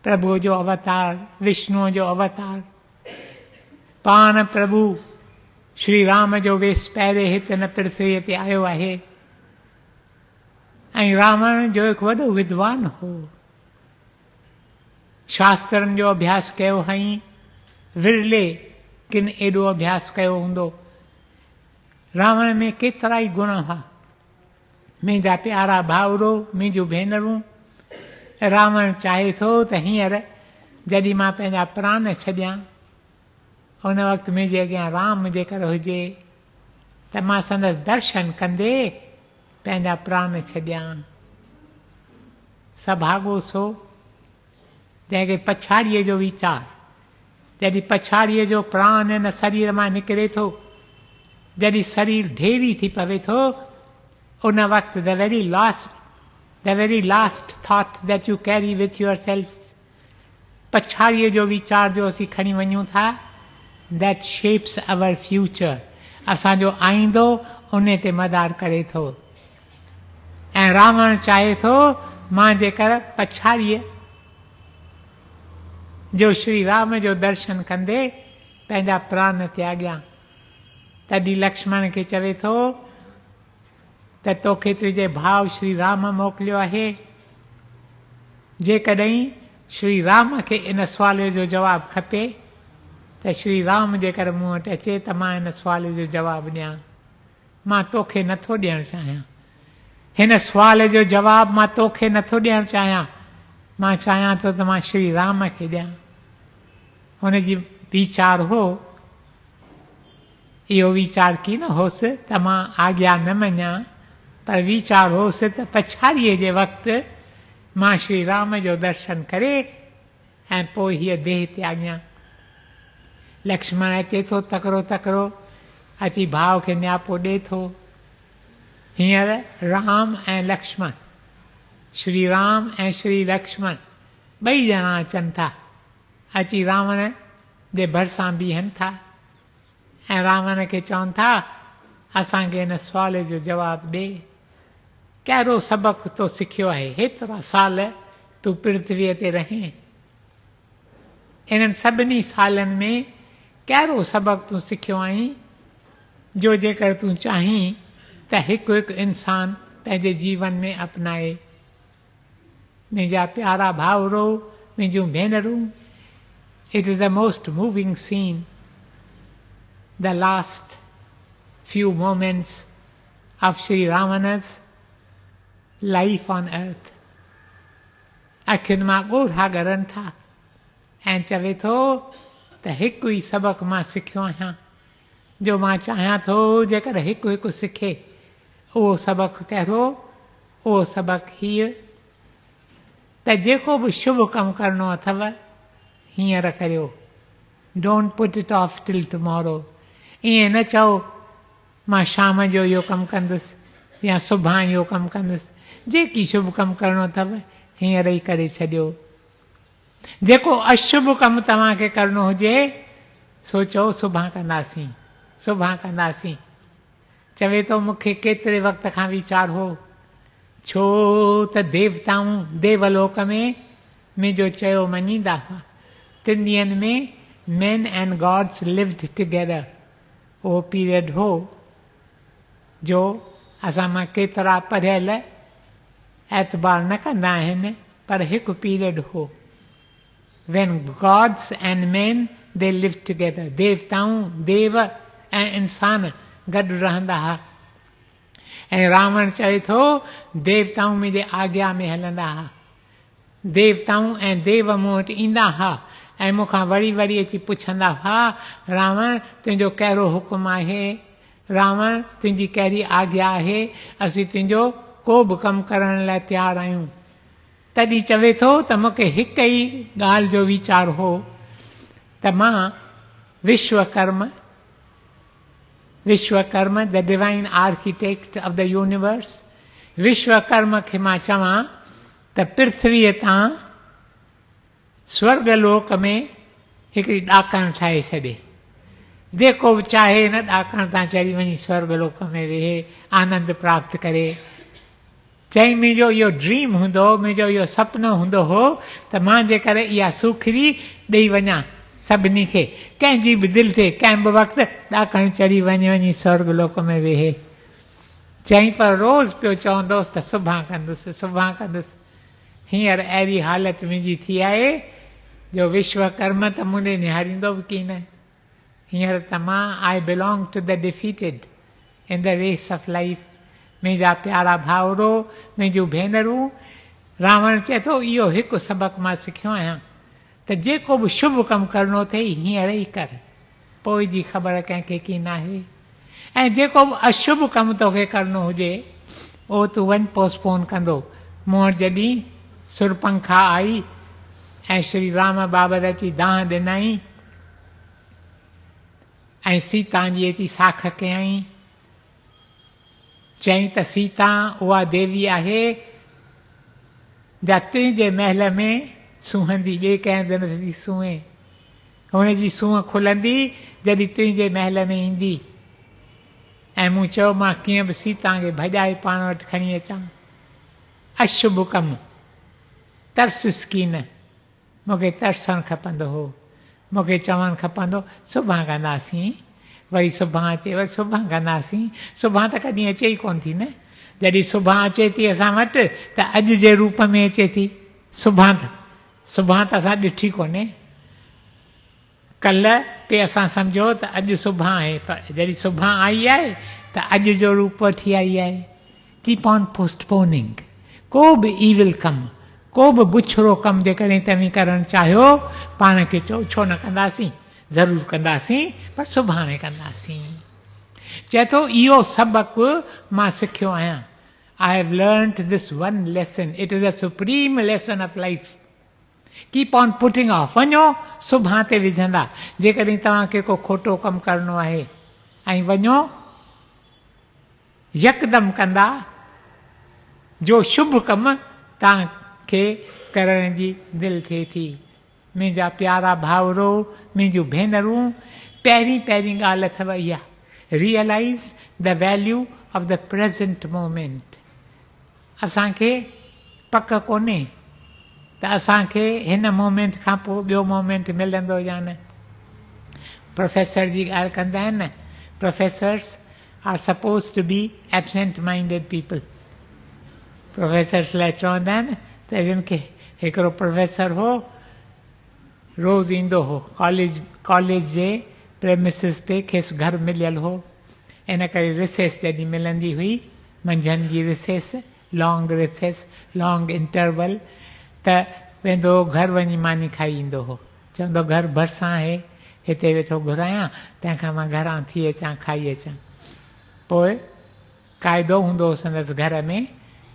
प्रभु जो अवतार, विष्णुअ जो अवतार, पाण प्रभु श्री राम जो वेस पहिरें हिते न पृथ्वीअ ते आयो आहे। ऐं रावण जो हिकु वॾो विद्वान हो, शास्त्रनि जो अभ्यास कयो हई, विरले किन एॾो अभ्यास कयो हूंदो। रावण में केतिरा ई गुण हुआ। मुंहिंजा प्यारा भाउरो, मुंहिंजूं भेनरूं, रावण चाहे थो त हींअर जॾहिं मां पंहिंजा प्राण छॾियां, उन वक़्तु मुंहिंजे अॻियां राम जेकर हुजे त मां संदसि दर्शन कंदे पंहिंजा प्राण छॾियां। सभाॻो सो जंहिंखे पछाड़ीअ जो वीचार, जॾहिं पछाड़ीअ जो प्राण हिन शरीर मां निकिरे थो, जॾहिं शरीर ढेरी थी पवे थो, उन वक़्तु the very last thought that you carry with yourself, पछाड़ीअ जो वीचार जो असीं खणी वञूं था, दैट शेप्स अवर फ्यूचर, असांजो आईंदो उन ते मदार करे थो। ऐं रावण चाहे थो मां जेकर पछाड़ीअ जो श्री राम जो दर्शन कंदे पंहिंजा प्राण त्याॻियां। तॾहिं लक्ष्मण खे चवे थो त तोखे तुंहिंजे भाउ श्री राम मोकिलियो आहे। जेकॾहिं श्री राम खे इन सुवाल जो जवाबु खपे त श्री राम जेकर मूं वटि अचे त मां हिन सुवाल जो जवाबु ॾियां। मां तोखे नथो ॾियणु चाहियां, हिन सुवाल जो जवाबु मां तोखे नथो ॾियणु चाहियां, मां चाहियां थो त मां श्री राम खे ॾियां। हुनजी वीचार हो, इहो वीचार की न होसि त मां आज्ञा न मञां, पर वीचार होसि त पछाड़ीअ जे वक़्तु मां श्री राम जो दर्शन करे ऐं पोइ हीअ देह त्याॻियां। लक्ष्मण अचे थो तकिड़ो तकिड़ो, अची भाउ खे नियापो ॾिए थो। हींअर राम ऐं लक्ष्मण, श्री राम ऐं श्री लक्ष्मण ॿई ॼणा अचनि था, अची रावण जे भरिसां बीहनि था ऐं रावण खे चवनि था असांखे हिन सुवाल जो जवाबु ॾे, कहिड़ो सबक़ु तो सिखियो आहे, हेतिरा साल तूं पृथ्वीअ ते रहें, इन्हनि सभिनी सालनि में कहिड़ो सबक़ु तूं सिखियो आहीं जो जेकर तूं चाहीं त हिकु हिकु इंसान पंहिंजे जीवन में अपनाए। मुंहिंजा प्यारा भाउरो, मुंहिंजूं भेनरूं, it is the most moving scene, the last few moments of Sri Ravana's life on earth. अखियुनि मां ॻोढ़ा ॻरनि था ऐं चवे थो त हिकु ई सबक़ु मां सिखियो आहियां, जो मां चाहियां थो जेकर हिकु हिकु सिखे, उहो सबक़ु कहिड़ो, उहो सबक़ु हीअ त जेको बि शुभ कमु करिणो अथव हींअर करियो, don't put it of till tomorrow. ईअं न चओ मां शाम जो इहो कमु कंदुसि या सुभाणे इहो कमु कंदुसि, जेकी शुभ कमु करिणो अथव हींअर ई करे छॾियो। जेको अशुभ कमु तव्हांखे करिणो हुजे सो चओ सुभाणे कंदासीं, सुभाणे कंदासीं। चवे थो मूंखे केतिरे वक़्त खां वीचार हो, छो त देवताऊं देवलोक में मुंहिंजो चयो मञींदा हुआ। 3 ॾींहंनि में men and gods lived together। उहो पीरियड हो जो असां मां केतिरा पढ़ियल एतबार न कंदा आहिनि, पर हिकु पीरियड हो when gods and men they lived together। देवताऊं, देव ऐं इंसान गॾु रहंदा हुआ। ऐं रावण चवे थो देवताऊं मुंहिंजे आज्ञा में हलंदा हुआ, देवताऊं ऐं देव मूं वटि ईंदा हुआ ऐं मूंखां वरी वरी अची पुछंदा हुआ रावण तुंहिंजो कहिड़ो हुकुम आहे, रावण तुंहिंजी कहिड़ी आज्ञा आहे, असीं तुंहिंजो को बि कमु करण लाइ तयारु आहियूं। तॾहिं चवे थो त मूंखे हिकु ई ॻाल्हि जो वीचार हो त मां Vishwakarma the divine architect of the universe, Vishwakarma खे मां चवां त पृथ्वीअ तां स्वर्ग लोक में हिकिड़ी ॾाकण ठाहे छॾे, जेको बि चाहे हिन ॾाकण तां चढ़ी वञी स्वर्ग लोक में वेहे आनंद प्राप्त करे। चई मुंहिंजो इहो ड्रीम हूंदो, मुंहिंजो इहो सुपिनो हूंदो हो त मां जेकर इहा सूखड़ी ॾेई वञा सभिनी खे, कंहिंजी बि दिलि थिए कंहिं बि वक़्तु ॾाकण चढ़ी वञी स्वर्ग लोक में वेहे। चई पर रोज़ पियो चवंदोसि त सुभाणे कंदुसि, सुभाणे कंदुसि। हींअर अहिड़ी हालति मुंहिंजी थी आहे जो विश्वकर्म त मूंॾे निहारींदो बि की न। हींअर त मां I belong to the defeated in the race of life. मुंहिंजा प्यारा भाउरो, मुंहिंजूं भेनरूं, रावण चए थो इहो हिकु सबक़ु मां सिखियो आहियां त जेको बि शुभ कमु करिणो अथई हींअर ई कर, पोइ जी ख़बर कंहिंखे की न आहे। ऐं जेको बि अशुभ कमु तोखे करिणो हुजे उहो तूं वञ पोस्टपोन कंदो। मूं वटि जॾहिं सुरपंखा आई ऐं श्री राम बाबर अची दाह ॾिनई ऐं सीता जी अची साख कयई, चई त सीता उहा देवी आहे जा तुंहिंजे महल में सूहंदी, ॿिए कंहिं हंधि नथी सूहे, हुनजी सूंहं खुलंदी जॾहिं तुंहिंजे महल में ईंदी। ऐं मूं चयो मां कीअं बि सीता खे भॼाए पाण वटि खणी अचां। अशुभ कमु, तरसिस की न, मूंखे तरसणु खपंदो हो, मूंखे चवणु खपंदो सुभाणे कंदासीं, वरी सुभाणे अचे, वरी सुभाणे कंदासीं। सुभाणे त कॾहिं अचे ई कोन थी न। जॾहिं सुभाणे अचे थी असां वटि त अॼु जे रूप में अचे थी। सुभाणे त असां ॾिठी कोन्हे, कल्ह ते असां सम्झो त अॼु सुभाणे आहे, पर जॾहिं सुभाणे आई आहे त अॼु जो रूप वठी आई आहे। Keep on postponing. को बि ईविल कमु, को बि बुछड़ो कमु जेकॾहिं तव्हीं करणु चाहियो पाण खे चओ छो न कंदासीं, ज़रूरु कंदासीं पर सुभाणे कंदासीं। चए थो इहो सबक़ु मां सिखियो आहियां। I have learnt this one lesson. It is a supreme lesson of life. Keep on putting off. वञो सुभाणे ते विझंदा। जेकॾहिं तव्हांखे को खोटो कमु करिणो आहे ऐं वञो यकदम कंदा जो शुभ कमु तव्हांखे करण जी दिलि थिए थी। मुंहिंजा प्यारा भाउरो, मुंहिंजूं भेनरूं, पहिरीं ॻाल्हि अथव इहा, realise the value of the present moment. असांखे पक कोन्हे त असांखे हिन मोमेंट खां पोइ ॿियो मोमेंट मिलंदो या न। प्रोफेसर जी ॻाल्हि कंदा आहिनि न, professors are suppose to be absent minded people. Professors लाइ चवंदा आहिनि त जिन खे हिकिड़ो प्रोफेसर हो, रोज़ ईंदो हो कॉलेज जे प्रेमिसिस ते, खेसि घर मिलियल हो, इन करे रिसेस जॾहिं मिलंदी हुई, मंझंदि जी recess, long recess, long interval, त वेंदो घर वञी मानी खाई ईंदो हो। चवंदो घर भरिसां आहे, हिते वेठो घुरायां, तंहिंखां मां घरां थी अचां खाई अचां। पोइ क़ाइदो हूंदो हो संदसि घर में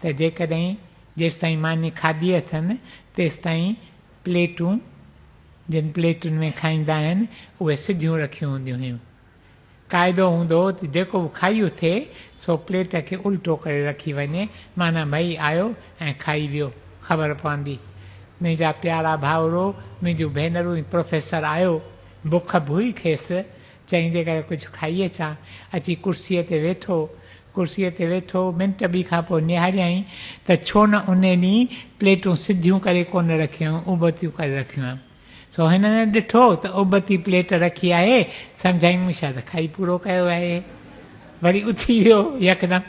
त जेकॾहिं जेसि ताईं मानी खाधी अथनि तेसि ताईं प्लेटूं, जिन प्लेटुनि में खाईंदा आहिनि उहे सिधियूं रखियूं हूंदियूं हुयूं। क़ाइदो हूंदो हो त जेको बि खाई उथे सो प्लेट खे उल्टो करे रखी वञे, माना भई आयो ऐं खाई वियो, ख़बर पवंदी। मुंहिंजा प्यारा भाउरो, मुंहिंजूं भेनरूं, प्रोफेसर आयो, बुख बि हुई खेसि, चईं जे करे कुझु खाई अचां, अची कुर्सीअ ते वेठो मिंट ॿी खां पोइ निहारियईं त छो न उन ॾींहुं प्लेटूं सिधियूं करे कोन रखियूं, उबतियूं करे रखियूं। सो हिननि ॾिठो त उबती प्लेट रखी आहे, सम्झाईं मूं शायदि खाई पूरो कयो आहे, वरी उथी वियो यकदमि,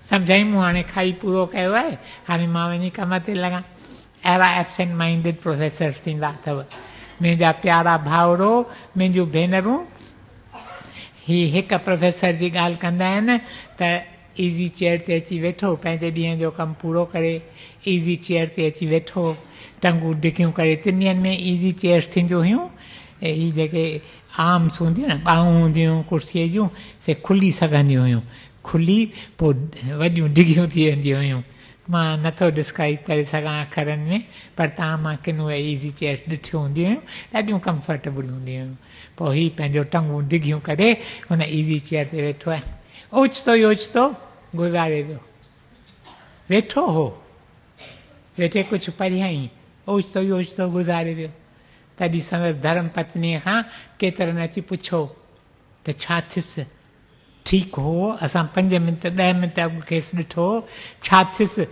सम्झाईं मूं हाणे खाई पूरो कयो आहे, हाणे मां वञी कम ते लॻां। अहिड़ा एब्सेंट माइंडेड प्रोफेसर थींदा अथव। मुंहिंजा प्यारा भाउरो, मुंहिंजूं भेनरूं, ही हिकु प्रोफेसर जी ॻाल्हि कंदा आहिनि त ईज़ी चेयर ते अची वेठो, पंहिंजे ॾींहं जो कमु पूरो करे ईज़ी चेयर ते अची वेठो, टंगूं डिघियूं करे, तिनियनि में ईज़ी चेयर्स थींदियूं हुयूं, ऐं ही जेके आर्म्स हूंदियूं न, ॿाहूं हूंदियूं कुर्सीअ जूं, से खुली सघंदियूं हुयूं, खुली पोइ वॾियूं डिघियूं थी वेंदियूं हुयूं। मां नथो डिस्क्राइब करे सघां अखरनि में, पर तव्हां मां किन उहे ईज़ी चेयर्स ॾिठियूं हूंदियूं हुयूं, ॾाढियूं कंफर्टेबल हूंदियूं हुयूं। पोइ ही पंहिंजो टंगूं डिघियूं करे हुन ईज़ी चेयर ते वेठो आहे, ओचितो योचितो गुज़ारे वियो। वेठो हो, वेठे कुझु पढ़ियईं, ओचितो योचितो गुज़ारे वियो। तॾहिं संदसि धर्म पत्नीअ खां केतिरनि अची पुछो त छा थियुसि, ठीकु हो, असां 5 मिंट 10 मिंट अॻु खेसि ॾिठो, छा थियुसि?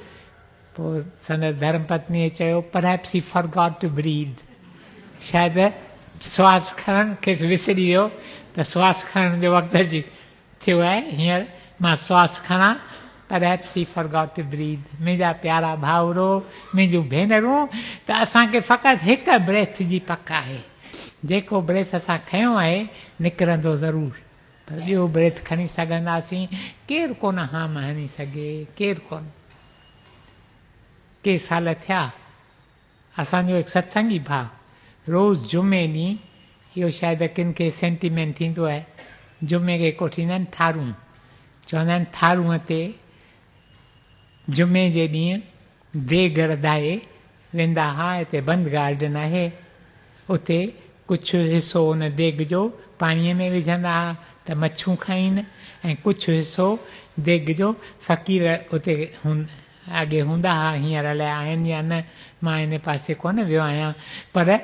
पोइ संदसि धर्म पत्नीअ चयो, perhaps he forgot to breathe, शायदि श्वास खणणु खेसि विसरी वियो, त श्वास खणण जो वक़्तु अची थियो आहे, हींअर मां श्वास खणां, perhaps he forgot to breathe. मुंहिंजा प्यारा भाउरो, मुंहिंजूं भेनरूं, त असांखे फ़क़ति हिकु ब्रेथ जी पक आहे, जेको ब्रेथ असां खयो आहे निकिरंदो ज़रूरु, पर ॿियो ब्रेथ खणी सघंदासीं केरु कोन हाम हणी सघे, केरु कोन। के साल थिया, असांजो हिकु सत्संगी भाउ रोज़ जुमे ॾींहुं, इहो शायदि किन खे सेंटीमेंट थींदो आहे, जुमे खे कोठींदा आहिनि थारूं, चवंदा आहिनि थारूअ ते जुमे जे ॾींहुं देग रधाए वेंदा हुआ। हिते बंदि गार्डन आहे, उते कुझु हिसो उन देग जो पाणीअ में विझंदा हुआ त मच्छूं खाइनि, ऐं कुझु हिसो देग जो फ़क़ीर उते अॻे हूंदा हुआ, हींअर अलाए आहिनि या न, मां हिन पासे कोन वियो आहियां, पर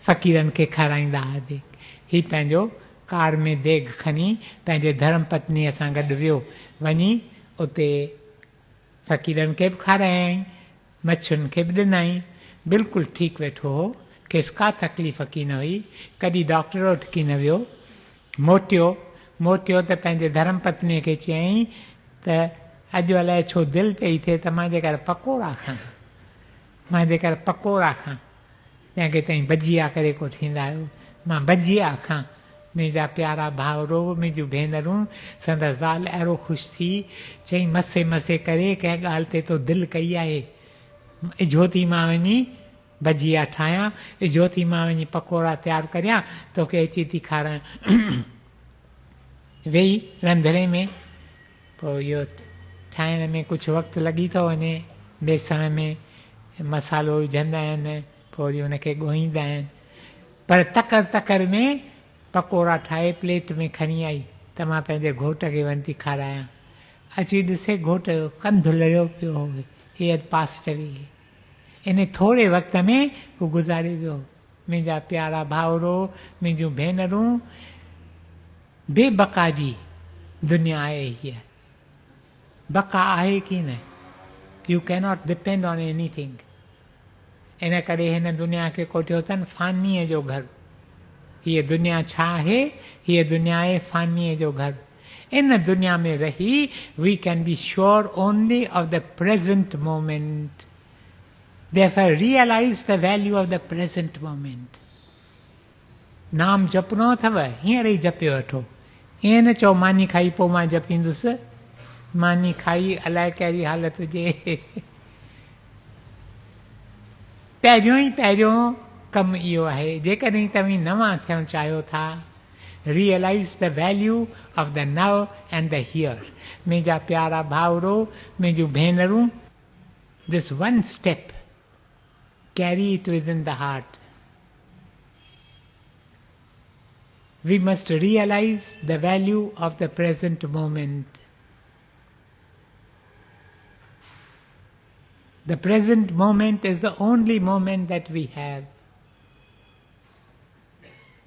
फ़क़ीरनि खे खाराईंदा हुआ देग। हीउ पंहिंजो कार में देग खणी पंहिंजे धर्म पत्नीअ सां गॾु वियो, वञी उते फ़क़ीरनि खे बि खारायईं, मच्छियुनि खे बि ॾिनई, बिल्कुलु ठीकु वेठो हो, खेसि का तकलीफ़ की न हुई, कॾहिं डॉक्टर वटि की न वियो। मोटियो त पंहिंजे धर्म पत्नीअ खे चयईं त अॼु अलाए छो दिलि पई थिए त मां जेकर पकोड़ा खां, जंहिंखे तव्हां भजिया करे कोठींदा आहियो, मां भजिया खां। मुंहिंजा प्यारा भाउरो, मुंहिंजूं भेनरूं, संदसि ज़ाल अहिड़ो ख़ुशि थी, चई मसे करे कंहिं ॻाल्हि ते तो दिलि कई आहे, ज्योति मां वञी भजिया ठाहियां, ज्योति मां वञी पकोड़ा तयारु करियां, तोखे अची थी खारायां। वेही रंधिणे में पोइ इहो ठाहिण में कुझु वक़्तु लॻी थो वञे, बेसण में मसालो विझंदा आहिनि, पोइ वरी हुनखे ॻोहींदा आहिनि, पर तकर तकर में पकोड़ा ठाहे प्लेट में खणी आई त मां पंहिंजे घोट खे वञी थी खारायां। अची ॾिसे घोट जो कंधु लहियो पियो हो, ही हैड पास्ड अवे। इन थोरे वक़्त में हू गुज़ारे वियो। मुंहिंजा प्यारा भाउरो, मुंहिंजूं भेनरूं, बेबका जी दुनिया आहे हीअ, बका आहे की न, you cannot depend on anything. इन करे हिन दुनिया खे कोठियो अथनि फानीअ जो घर। हीअ दुनिया छा आहे? हीअ दुनिया आहे फानीअ जो घर। इन दुनिया में रही we can be sure only of the present moment. Therefore realize the value of the present moment. नाम जपणो अथव, हींअर ई जपे वठो। ईअं न चओ मानी खाई पोइ मां जपींदुसि, मानी खाई अलाए कहिड़ी हालत हुजे। पहिरियों कमु इहो आहे, जेकॾहिं तव्हीं नवां थियणु चाहियो था, realise the value of the now and the here. मुंहिंजा प्यारा भाउरो, मुंहिंजूं भेनरूं, this one step, carry it within the heart. We must realize the value of the present moment. The present moment is the only moment that we have.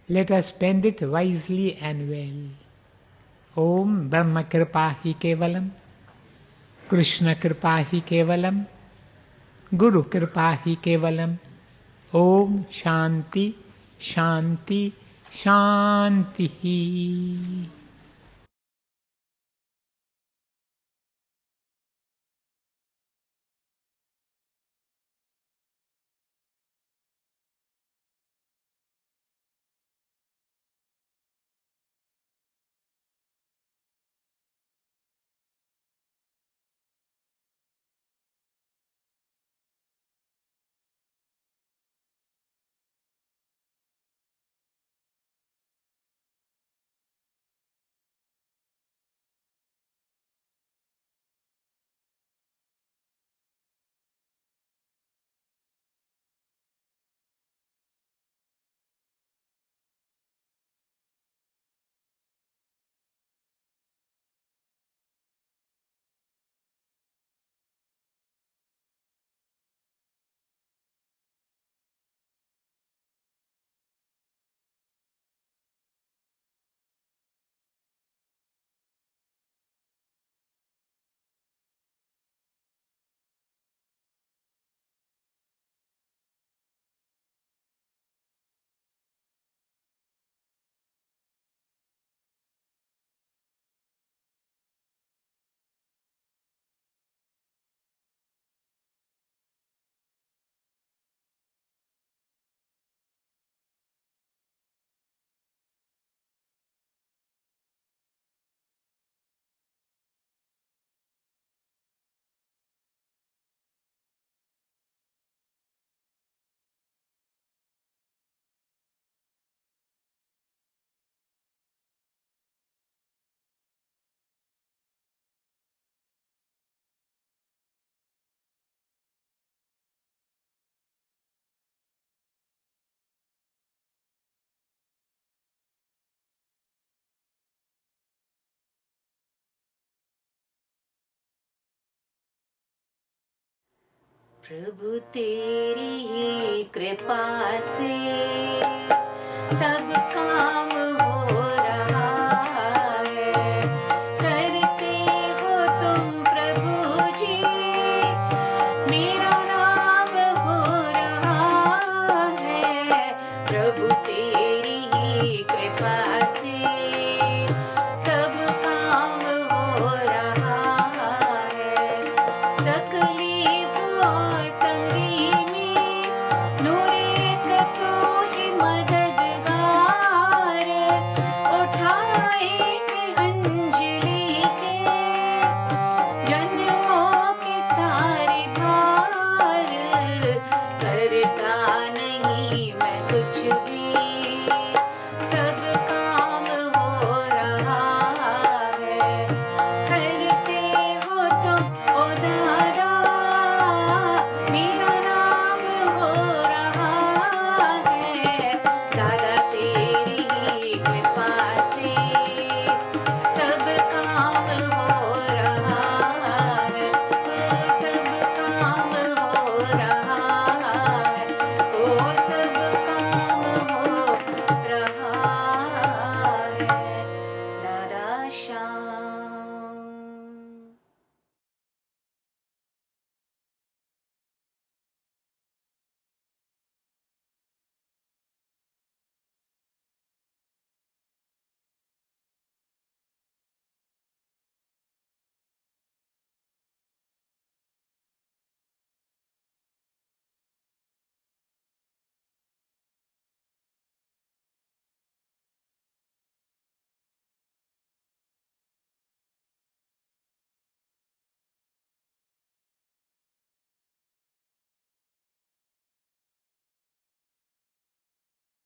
Let us spend it wisely and well. Om Brahma Kripa hi Kevalam, Krishna Kripa hi Kevalam, Guru Kripa hi Kevalam. Om Shanti Shanti Shanti. प्रभु तेरी ही कृपा से सब